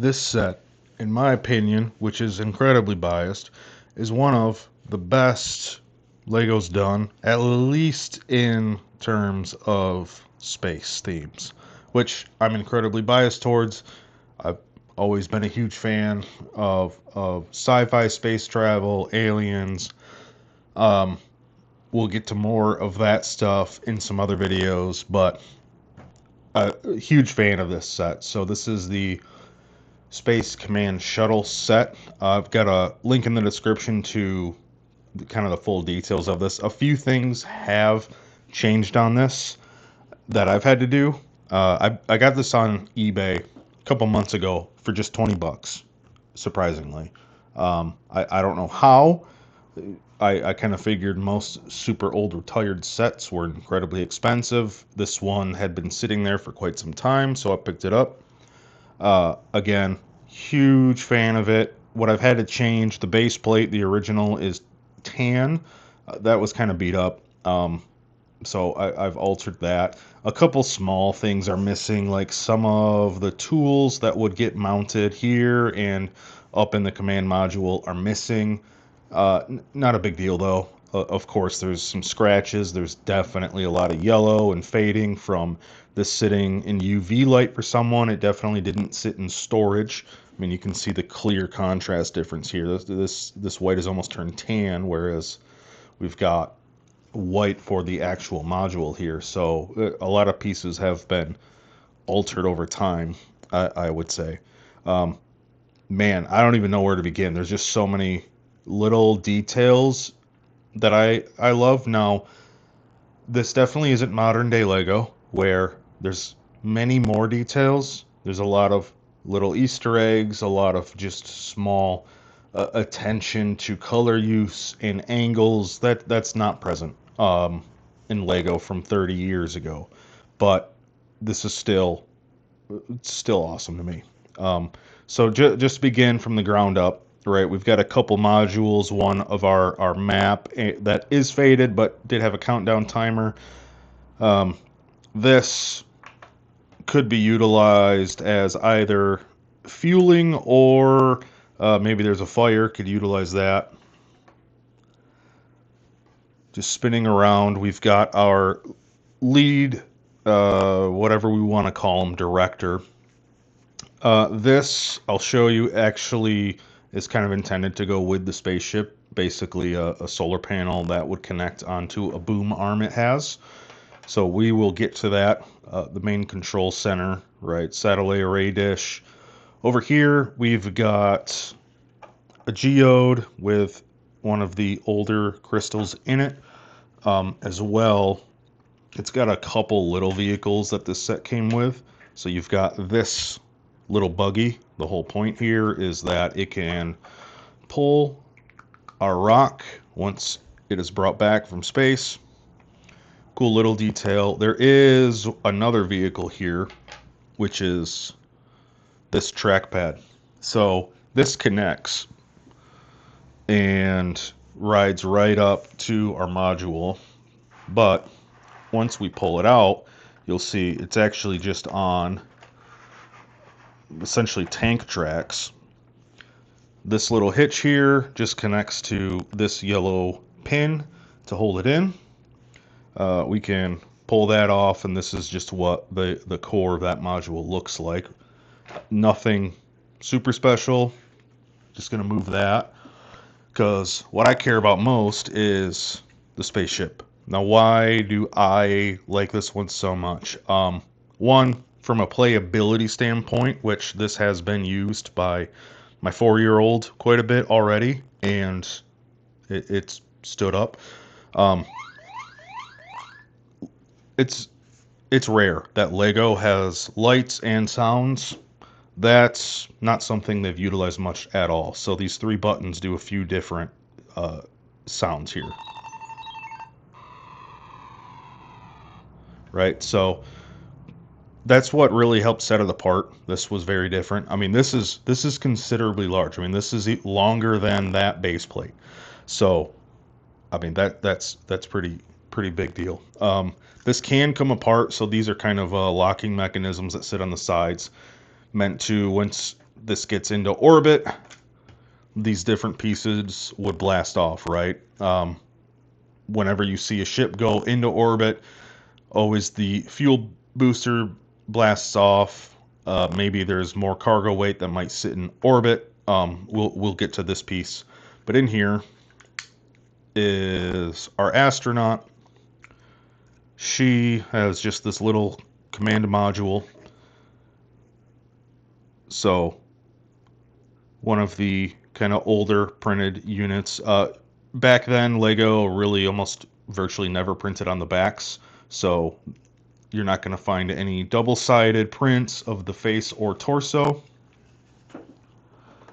This set, in my opinion, which is incredibly biased, is one of the best Legos done, at least in terms of space themes, which I'm incredibly biased towards. I've always been a huge fan of sci-fi, space travel, aliens. Um, we'll get to more of that stuff in some other videos, but a huge fan of this set. So this is the Space Command Shuttle set. I've got a link in the description to kind of the full details of this. A few things have changed on this that I've had to do. I got this on eBay a couple months ago for just 20 bucks, surprisingly. I don't know how. I kind of figured most super old retired sets were incredibly expensive. This one had been sitting there for quite some time, so I picked it up. Again, huge fan of it. What I've had to change, the base plate, the original is tan. That was kind of beat up. So I've altered that. A couple small things are missing, like some of the tools that would get mounted here and up in the command module are missing. Not a big deal though. Of course, there's some scratches. There's definitely a lot of yellow and fading from this sitting in UV light for someone. It definitely didn't sit in storage. I mean, you can see the clear contrast difference here. This white has almost turned tan, whereas we've got white for the actual module here. So a lot of pieces have been altered over time, I would say. Um, Man, I don't even know where to begin. There's just so many little details that I love. Now, this definitely isn't modern day Lego where there's many more details. There's a lot of little Easter eggs, a lot of just small attention to color use and angles that's not present in Lego from 30 years ago. But this is still awesome to me. So just to begin from the ground up, right? We've got a couple modules. One of our map that is faded, but did have a countdown timer. Um, this could be utilized as either fueling or maybe there's a fire. Could utilize that. Just spinning around. We've got our lead, whatever we want to call him, director. This, I'll show you, actually is kind of intended to go with the spaceship. Basically, a solar panel that would connect onto a boom arm it has. So we will get to that. The main control center, right? Satellite array dish. Over here, we've got a geode with one of the older crystals in it. As well, it's got a couple little vehicles that this set came with. So you've got this little buggy. The whole point here is that it can pull our rock once it is brought back from space. Cool little detail. There is another vehicle here, which is this trackpad. So this connects and rides right up to our module. But once we pull it out, you'll see it's actually just on essentially tank tracks. This little hitch here just connects to this yellow pin to hold it in. We can pull that off, and this is just what the core of that module looks like. Nothing super special. Just going to move that because what I care about most is the spaceship. Now, why do I like this one so much? One, from a playability standpoint, which this has been used by my 4-year-old quite a bit already, and it's stood up. It's rare that Lego has lights and sounds. That's not something they've utilized much at all. So these 3 buttons do a few different sounds here. Right, so that's what really helped set it apart. This was very different. I mean, this is considerably large. I mean, this is longer than that base plate. So, I mean that's pretty big deal. This can come apart. So these are kind of locking mechanisms that sit on the sides, meant to once this gets into orbit, these different pieces would blast off, right? Whenever you see a ship go into orbit, always the fuel booster blasts off. Maybe there's more cargo weight that might sit in orbit. We'll get to this piece, but in here is our astronaut. She has just this little command module. So one of the kind of older printed units. Back then, Lego really almost virtually never printed on the backs, so you're not going to find any double-sided prints of the face or torso.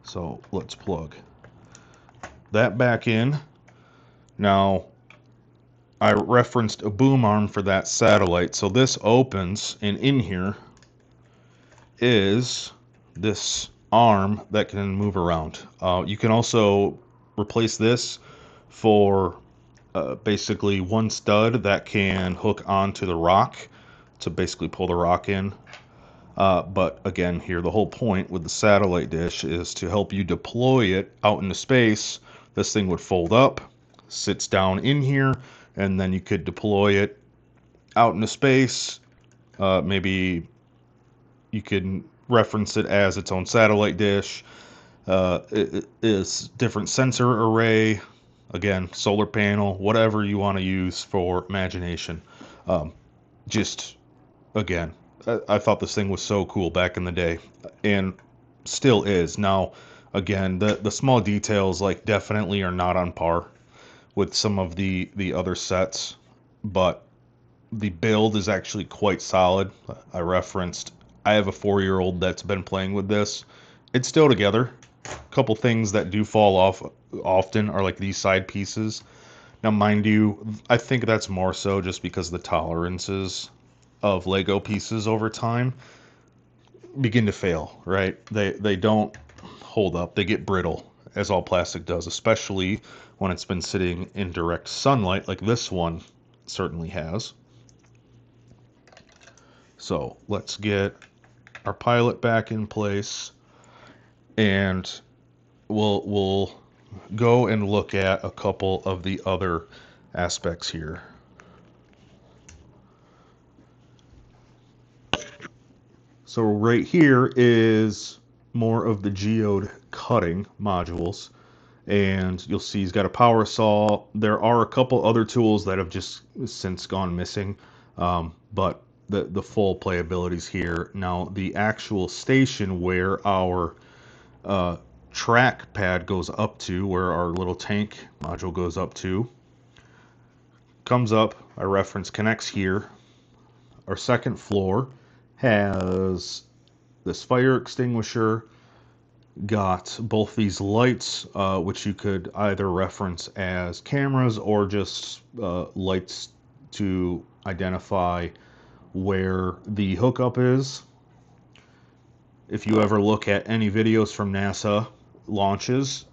So let's plug that back in. Now, I referenced a boom arm for that satellite, so this opens, and in here is this arm that can move around. You can also replace this for basically one stud that can hook onto the rock to basically pull the rock in. But again, here the whole point with the satellite dish is to help you deploy it out into space. This thing would fold up, sits down in here, and then you could deploy it out into space. Maybe you can reference it as its own satellite dish. It is different sensor array, again, solar panel, whatever you want to use for imagination. Just again, I thought this thing was so cool back in the day, and still is. Now, again, the small details like definitely are not on par with some of the other sets, but the build is actually quite solid. I have a 4-year-old that's been playing with this. It's still together. A couple things that do fall off often are like these side pieces. Now, mind you, I think that's more so just because the tolerances of Lego pieces over time begin to fail, right? They don't hold up. They get brittle, as all plastic does, especially when it's been sitting in direct sunlight like this one certainly has. So let's get our pilot back in place, and we'll go and look at a couple of the other aspects here. So right here is more of the geode cutting modules, and you'll see he's got a power saw. There are a couple other tools that have just since gone missing, but the full playability is here. Now the actual station where our track pad goes up to, where our little tank module goes up to, comes up, our reference connects here. Our second floor has this fire extinguisher, got both these lights, which you could either reference as cameras or just lights to identify where the hookup is. If you ever look at any videos from NASA launches,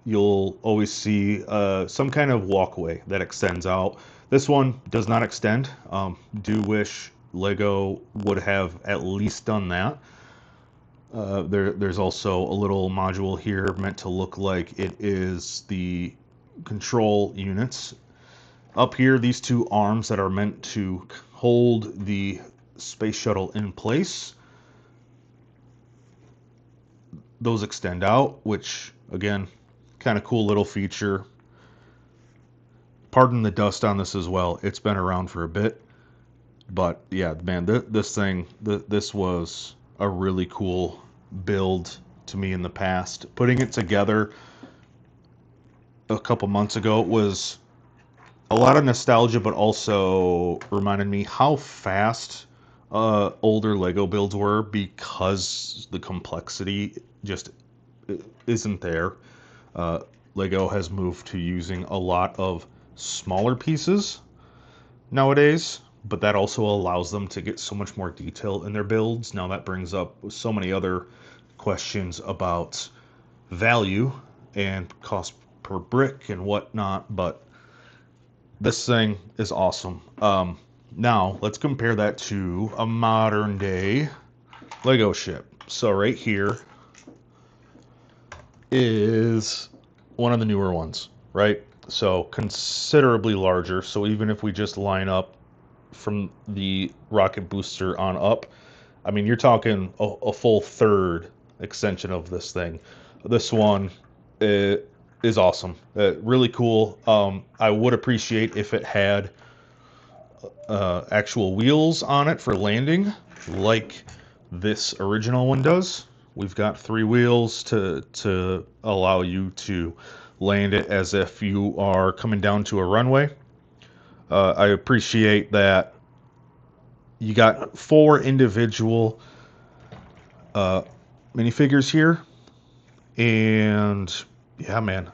you'll always see some kind of walkway that extends out. This one does not extend. Do wish Lego would have at least done that. There's also a little module here meant to look like it is the control units. Up here, these two arms that are meant to hold the space shuttle in place, those extend out, which again, kind of cool little feature. Pardon the dust on this as well. It's been around for a bit, but yeah, man, this was a really cool build to me in the past. Putting it together a couple months ago was a lot of nostalgia, but also reminded me how fast older Lego builds were, because the complexity just isn't there. Lego has moved to using a lot of smaller pieces nowadays, but that also allows them to get so much more detail in their builds. Now that brings up so many other questions about value and cost per brick and whatnot, but this thing is awesome. Now let's compare that to a modern day Lego ship. So right here is one of the newer ones, right? So considerably larger. So even if we just line up from the rocket booster on up, I mean, you're talking a full third extension of this thing. This one is awesome. Really cool. I would appreciate if it had actual wheels on it for landing, like this original one does. We've got 3 wheels to allow you to land it as if you are coming down to a runway. I appreciate that you got 4 individual uh, minifigures here, and yeah, man,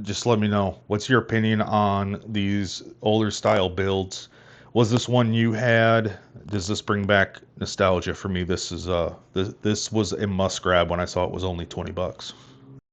just let me know what's your opinion on these older style builds. Was this one you had? Does this bring back nostalgia for me? This was a must grab when I saw it was only $20.